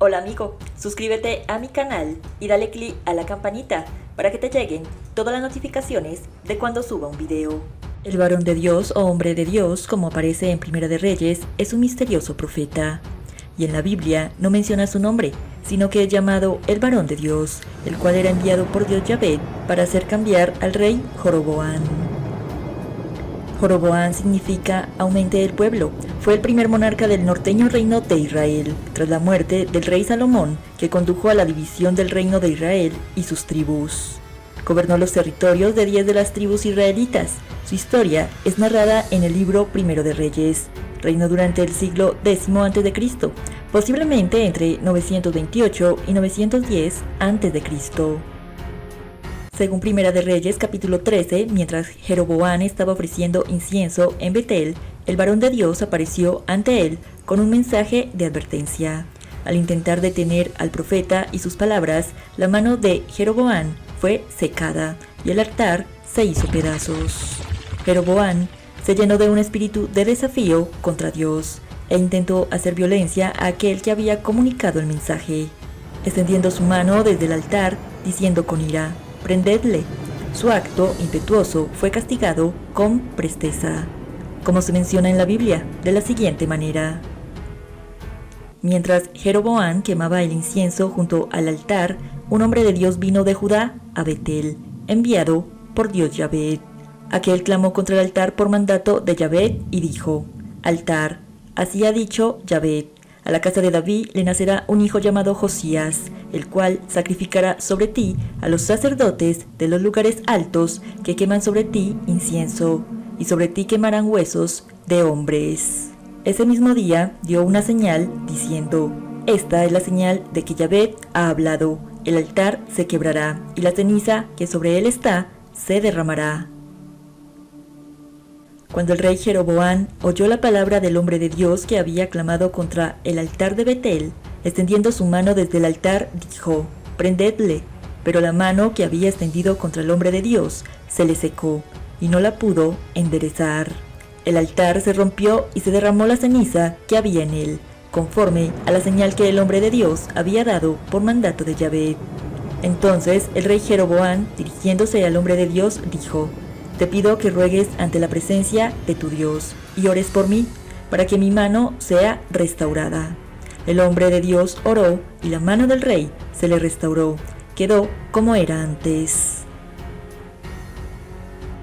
Hola amigo, suscríbete a mi canal y dale click a la campanita para que te lleguen todas las notificaciones de cuando suba un video. El varón de Dios o hombre de Dios, como aparece en Primera de Reyes, es un misterioso profeta. Y en la Biblia no menciona su nombre, sino que es llamado el varón de Dios, el cual era enviado por Dios Yahvé para hacer cambiar al rey Joroboam. Joroboam significa aumente el pueblo. Fue el primer monarca del norteño reino de Israel, tras la muerte del rey Salomón, que condujo a la división del reino de Israel y sus tribus. Gobernó los territorios de 10 de las tribus israelitas. Su historia es narrada en el libro Primero de Reyes. Reinó durante el siglo X a.C., posiblemente entre 928 y 910 a.C. Según Primera de Reyes capítulo 13, mientras Jeroboam estaba ofreciendo incienso en Betel, el varón de Dios apareció ante él con un mensaje de advertencia. Al intentar detener al profeta y sus palabras, la mano de Jeroboam fue secada y el altar se hizo pedazos. Jeroboam se llenó de un espíritu de desafío contra Dios e intentó hacer violencia a aquel que había comunicado el mensaje, extendiendo su mano desde el altar, diciendo con ira: «Prendedle». Su acto impetuoso fue castigado con presteza, como se menciona en la Biblia, de la siguiente manera. Mientras Jeroboam quemaba el incienso junto al altar, un hombre de Dios vino de Judá a Betel, enviado por Dios Yahvé. Aquel clamó contra el altar por mandato de Yahvé y dijo: «Altar, así ha dicho Yahvé, a la casa de David le nacerá un hijo llamado Josías, el cual sacrificará sobre ti a los sacerdotes de los lugares altos que queman sobre ti incienso, y sobre ti quemarán huesos de hombres». Ese mismo día dio una señal diciendo: «Esta es la señal de que Yahvé ha hablado, el altar se quebrará, y la ceniza que sobre él está se derramará». Cuando el rey Jeroboam oyó la palabra del hombre de Dios que había clamado contra el altar de Betel, extendiendo su mano desde el altar, dijo: «Prendedle». Pero la mano que había extendido contra el hombre de Dios se le secó y no la pudo enderezar. El altar se rompió y se derramó la ceniza que había en él, conforme a la señal que el hombre de Dios había dado por mandato de Yahvé. Entonces el rey Jeroboam, dirigiéndose al hombre de Dios, dijo: «Te pido que ruegues ante la presencia de tu Dios y ores por mí, para que mi mano sea restaurada». El hombre de Dios oró y la mano del rey se le restauró, quedó como era antes.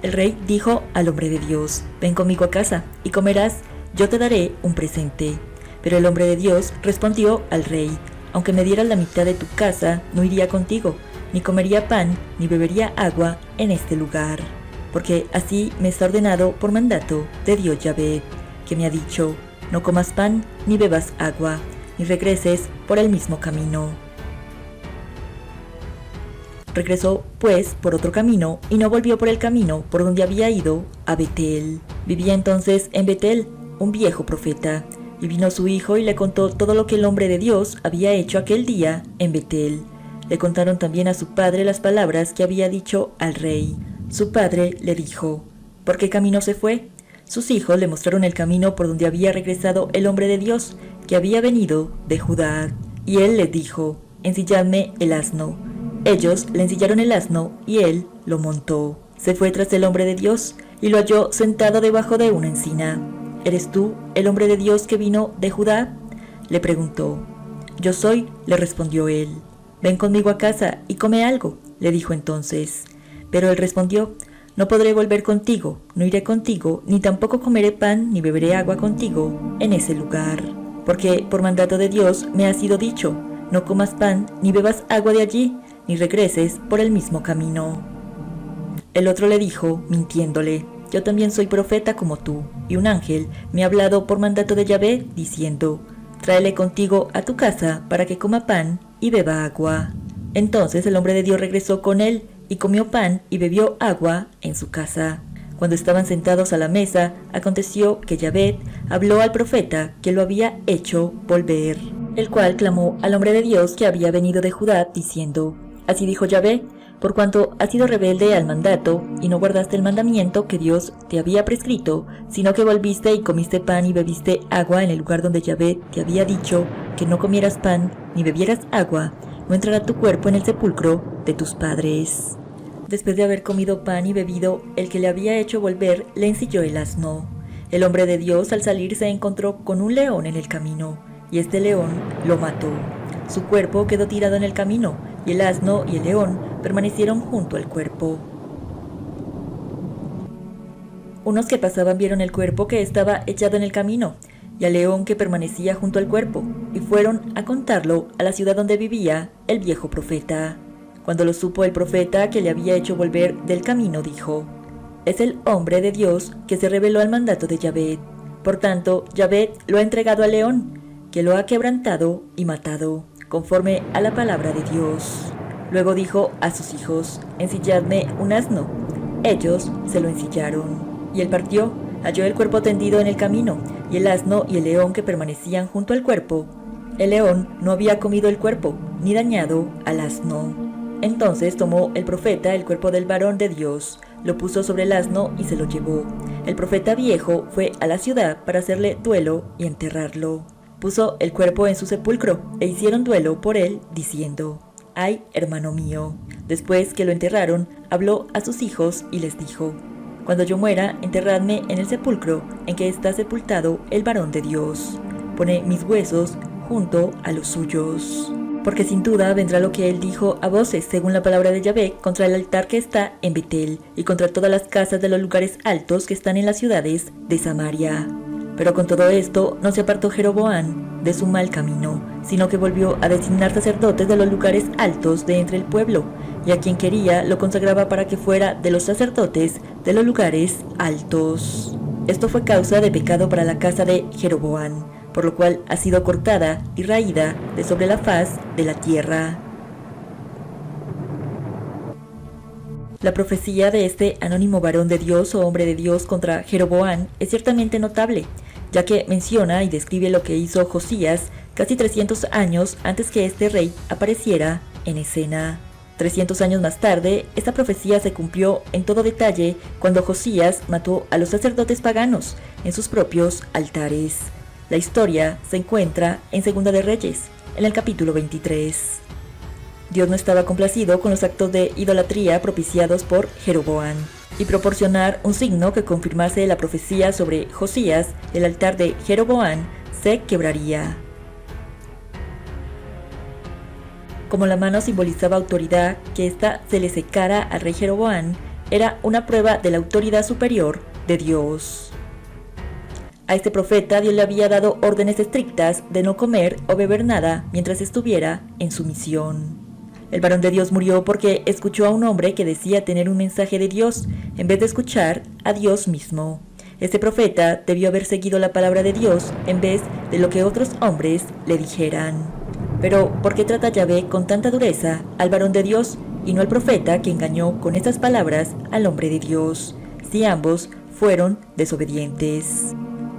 El rey dijo al hombre de Dios: «Ven conmigo a casa y comerás, yo te daré un presente». Pero el hombre de Dios respondió al rey: «Aunque me dieras la mitad de tu casa, no iría contigo, ni comería pan, ni bebería agua en este lugar. Porque así me está ordenado por mandato de Dios Yahvé, que me ha dicho: no comas pan ni bebas agua, ni regreses por el mismo camino». Regresó pues por otro camino y no volvió por el camino por donde había ido a Betel. Vivía entonces en Betel un viejo profeta, y vino su hijo y le contó todo lo que el hombre de Dios había hecho aquel día en Betel. Le contaron también a su padre las palabras que había dicho al rey. Su padre le dijo: «¿Por qué camino se fue?». Sus hijos le mostraron el camino por donde había regresado el hombre de Dios, que había venido de Judá. Y él les dijo: «Ensilladme el asno». Ellos le ensillaron el asno y él lo montó. Se fue tras el hombre de Dios y lo halló sentado debajo de una encina. «¿Eres tú el hombre de Dios que vino de Judá?», le preguntó. «Yo soy», le respondió él. «Ven conmigo a casa y come algo», le dijo entonces. Pero él respondió: «No podré volver contigo, no iré contigo, ni tampoco comeré pan ni beberé agua contigo en ese lugar. Porque por mandato de Dios me ha sido dicho: no comas pan ni bebas agua de allí, ni regreses por el mismo camino». El otro le dijo, mintiéndole: «Yo también soy profeta como tú, y un ángel me ha hablado por mandato de Yahvé, diciendo: tráele contigo a tu casa para que coma pan y beba agua». Entonces el hombre de Dios regresó con él, y comió pan y bebió agua en su casa. Cuando estaban sentados a la mesa, aconteció que Yahvé habló al profeta que lo había hecho volver, el cual clamó al hombre de Dios que había venido de Judá, diciendo: «Así dijo Yahvé, Por cuanto has sido rebelde al mandato y no guardaste el mandamiento que Dios te había prescrito, sino que volviste y comiste pan y bebiste agua en el lugar donde Yahvé te había dicho que no comieras pan ni bebieras agua, no entrará tu cuerpo en el sepulcro de tus padres. Después de haber comido pan y bebido, el que le había hecho volver le ensilló el asno. El hombre de Dios al salir se encontró con un león en el camino, y este león lo mató. Su cuerpo quedó tirado en el camino, y el asno y el león permanecieron junto al cuerpo. Unos que pasaban vieron el cuerpo que estaba echado en el camino, y al león que permanecía junto al cuerpo, y fueron a contarlo a la ciudad donde vivía el viejo profeta. Cuando lo supo el profeta que le había hecho volver del camino, dijo: es el hombre de Dios que se rebeló al mandato de Yahvé. Por tanto, Yahvé lo ha entregado al león, que lo ha quebrantado y matado, conforme a la palabra de Dios. Luego dijo a sus hijos: ensilladme un asno. Ellos se lo ensillaron. Y él partió, halló el cuerpo tendido en el camino, y el asno y el león que permanecían junto al cuerpo. El león no había comido el cuerpo, ni dañado al asno. Entonces tomó el profeta el cuerpo del varón de Dios, lo puso sobre el asno y se lo llevó. El profeta viejo fue a la ciudad para hacerle duelo y enterrarlo. Puso el cuerpo en su sepulcro e hicieron duelo por él, diciendo: ay, hermano mío. Después que lo enterraron, habló a sus hijos y les dijo: cuando yo muera, enterradme en el sepulcro en que está sepultado el varón de Dios. Pone mis huesos junto a los suyos. Porque sin duda vendrá lo que él dijo a voces, según la palabra de Yahvé, contra el altar que está en Betel, y contra todas las casas de los lugares altos que están en las ciudades de Samaria. Pero con todo esto no se apartó Jeroboam de su mal camino, sino que volvió a designar sacerdotes de los lugares altos de entre el pueblo, y a quien quería lo consagraba para que fuera de los sacerdotes de los lugares altos. Esto fue causa de pecado para la casa de Jeroboam, por lo cual ha sido cortada y raída de sobre la faz de la tierra. La profecía de este anónimo varón de Dios o hombre de Dios contra Jeroboam es ciertamente notable, ya que menciona y describe lo que hizo Josías casi 300 años antes que este rey apareciera en escena. 300 años más tarde, esta profecía se cumplió en todo detalle cuando Josías mató a los sacerdotes paganos en sus propios altares. La historia se encuentra en Segunda de Reyes, en el capítulo 23. Dios no estaba complacido con los actos de idolatría propiciados por Jeroboam, y proporcionar un signo que confirmase la profecía sobre Josías, el altar de Jeroboam se quebraría. Como la mano simbolizaba autoridad, que ésta se le secara al rey Jeroboam era una prueba de la autoridad superior de Dios. A este profeta Dios le había dado órdenes estrictas de no comer o beber nada mientras estuviera en su misión. El varón de Dios murió porque escuchó a un hombre que decía tener un mensaje de Dios en vez de escuchar a Dios mismo. Este profeta debió haber seguido la palabra de Dios en vez de lo que otros hombres le dijeran. Pero, ¿por qué trata Yahvé con tanta dureza al varón de Dios y no al profeta que engañó con estas palabras al hombre de Dios, si ambos fueron desobedientes?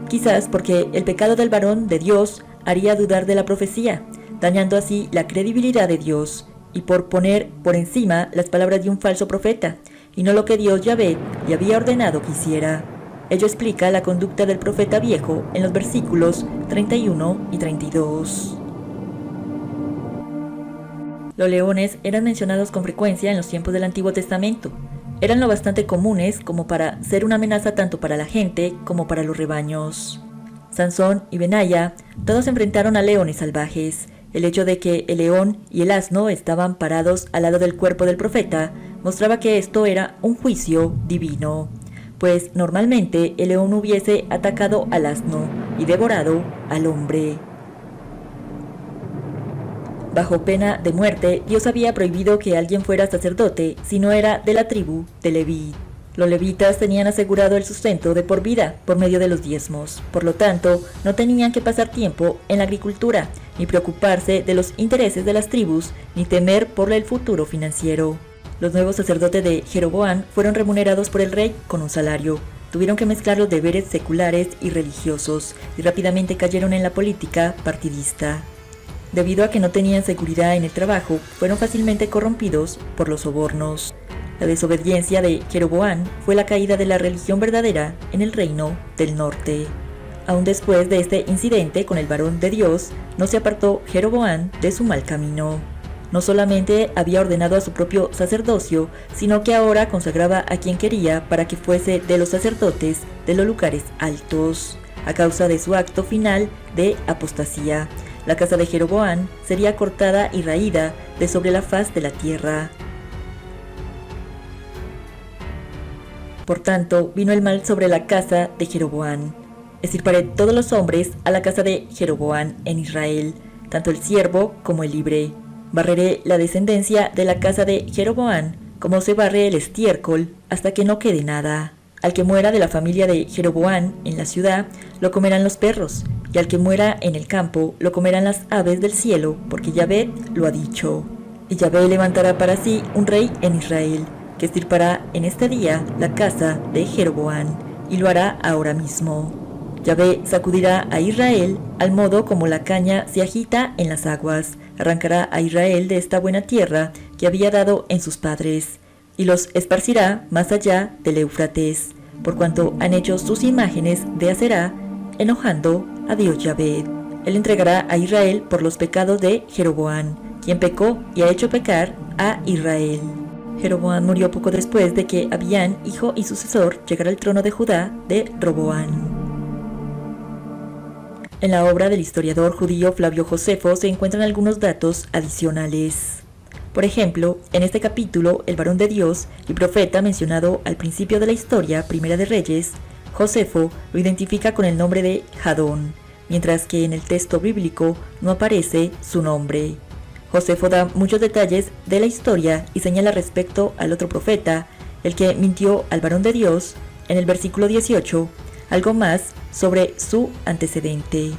Quizás porque el pecado del varón de Dios haría dudar de la profecía, dañando así la credibilidad de Dios, y por poner por encima las palabras de un falso profeta, y no lo que Dios Yahvé le había ordenado que hiciera. Ello explica la conducta del profeta viejo en los versículos 31 y 32. Los leones eran mencionados con frecuencia en los tiempos del Antiguo Testamento. Eran lo bastante comunes como para ser una amenaza tanto para la gente como para los rebaños. Sansón y Benaya todos enfrentaron a leones salvajes. El hecho de que el león y el asno estaban parados al lado del cuerpo del profeta mostraba que esto era un juicio divino, pues normalmente el león hubiese atacado al asno y devorado al hombre. Bajo pena de muerte, Dios había prohibido que alguien fuera sacerdote si no era de la tribu de Leví. Los levitas tenían asegurado el sustento de por vida por medio de los diezmos. Por lo tanto, no tenían que pasar tiempo en la agricultura, ni preocuparse de los intereses de las tribus, ni temer por el futuro financiero. Los nuevos sacerdotes de Jeroboam fueron remunerados por el rey con un salario. Tuvieron que mezclar los deberes seculares y religiosos, y rápidamente cayeron en la política partidista. Debido a que no tenían seguridad en el trabajo, fueron fácilmente corrompidos por los sobornos. La desobediencia de Jeroboam fue la caída de la religión verdadera en el reino del norte. Aún después de este incidente con el varón de Dios, no se apartó Jeroboam de su mal camino. No solamente había ordenado a su propio sacerdocio, sino que ahora consagraba a quien quería para que fuese de los sacerdotes de los lugares altos. A causa de su acto final de apostasía, la casa de Jeroboam sería cortada y raída de sobre la faz de la tierra. Por tanto, vino el mal sobre la casa de Jeroboam. Extirparé todos los hombres a la casa de Jeroboam en Israel, tanto el siervo como el libre. Barreré la descendencia de la casa de Jeroboam, como se barre el estiércol, hasta que no quede nada. Al que muera de la familia de Jeroboam en la ciudad, lo comerán los perros, y al que muera en el campo, lo comerán las aves del cielo, porque Yahvé lo ha dicho. Y Yahvé levantará para sí un rey en Israel, que extirpará en este día la casa de Jeroboam, y lo hará ahora mismo. Yahvé sacudirá a Israel al modo como la caña se agita en las aguas, arrancará a Israel de esta buena tierra que había dado en sus padres, y los esparcirá más allá del Éufrates, por cuanto han hecho sus imágenes de Aserá, enojando a Dios Yahvé. Él entregará a Israel por los pecados de Jeroboam, quien pecó y ha hecho pecar a Israel. Jeroboam murió poco después de que Abíam, hijo y sucesor, llegara al trono de Judá de Roboam. En la obra del historiador judío Flavio Josefo se encuentran algunos datos adicionales. Por ejemplo, en este capítulo, el varón de Dios y profeta mencionado al principio de la historia, Primera de Reyes, Josefo lo identifica con el nombre de Jadón, mientras que en el texto bíblico no aparece su nombre. Josefo da muchos detalles de la historia y señala respecto al otro profeta, el que mintió al varón de Dios, en el versículo 18, algo más sobre su antecedente.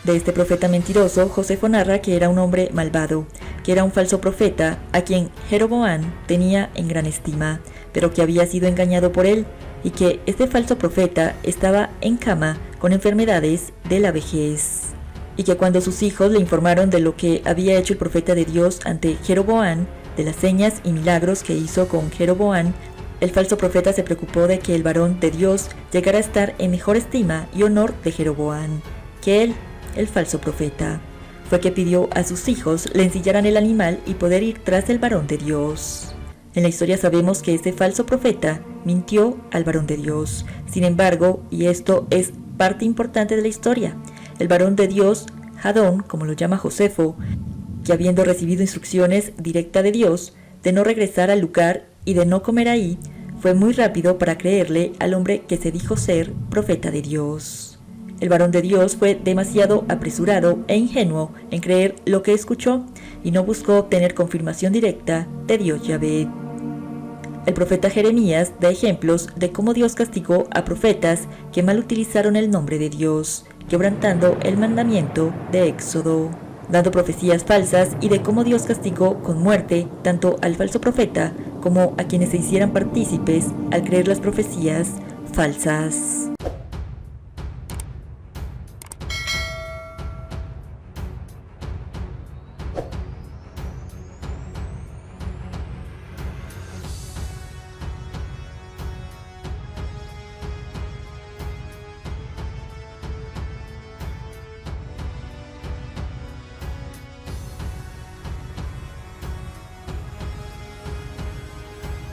De este profeta mentiroso, Josefo narra que era un hombre malvado, que era un falso profeta a quien Jeroboam tenía en gran estima, pero que había sido engañado por él, y que este falso profeta estaba en cama con enfermedades de la vejez. Y que cuando sus hijos le informaron de lo que había hecho el profeta de Dios ante Jeroboam, de las señas y milagros que hizo con Jeroboam, el falso profeta se preocupó de que el varón de Dios llegara a estar en mejor estima y honor de Jeroboam que él, el falso profeta. Fue que pidió a sus hijos le ensillaran el animal y poder ir tras el varón de Dios. En la historia sabemos que este falso profeta mintió al varón de Dios. Sin embargo, y esto es parte importante de la historia, el varón de Dios, Jadón, como lo llama Josefo, que habiendo recibido instrucciones directas de Dios de no regresar al lugar y de no comer ahí, fue muy rápido para creerle al hombre que se dijo ser profeta de Dios. El varón de Dios fue demasiado apresurado e ingenuo en creer lo que escuchó y no buscó obtener confirmación directa de Dios Yahvé. El profeta Jeremías da ejemplos de cómo Dios castigó a profetas que mal utilizaron el nombre de Dios, quebrantando el mandamiento de Éxodo, dando profecías falsas, y de cómo Dios castigó con muerte tanto al falso profeta como a quienes se hicieran partícipes al creer las profecías falsas.